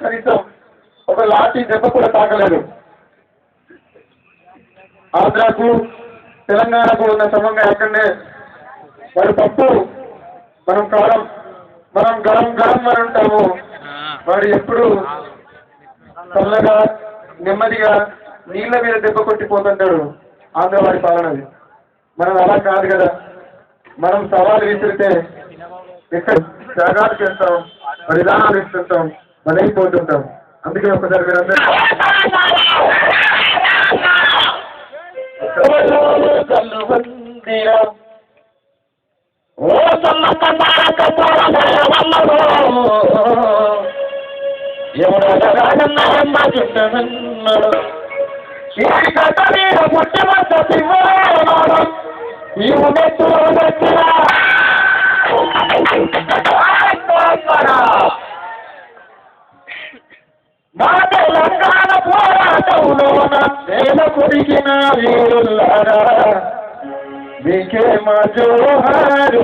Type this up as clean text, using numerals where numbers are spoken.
కనీసం ఒక లాఠీ దెబ్బ కూడా తాకలేదు. ఆంధ్రాకు తెలంగాణకు ఉన్న సమంగా ఎక్కడనే వాడు తప్పు మనం కాలం మనం గరం గరం అని ఉంటాము. వాడు ఎప్పుడు చల్లగా నెమ్మదిగా నీళ్ళ మీద దెబ్బ కొట్టిపోతుంటాడు ఆంధ్రవాడి పాలనది. మనం అలా కాదు కదా. మనం సవాలు విసిరితే ఎక్కడ త్యాగాలు చేస్తాం, బలిదానాలు ఇస్తుంటాం, బలైపోతుంటాం. అందుకే ఒకసారి మీరందరూ మా తెలంగాణ పోరాటంలోన నేల కొరికిన వీరులారా మీకే మా జోహారు.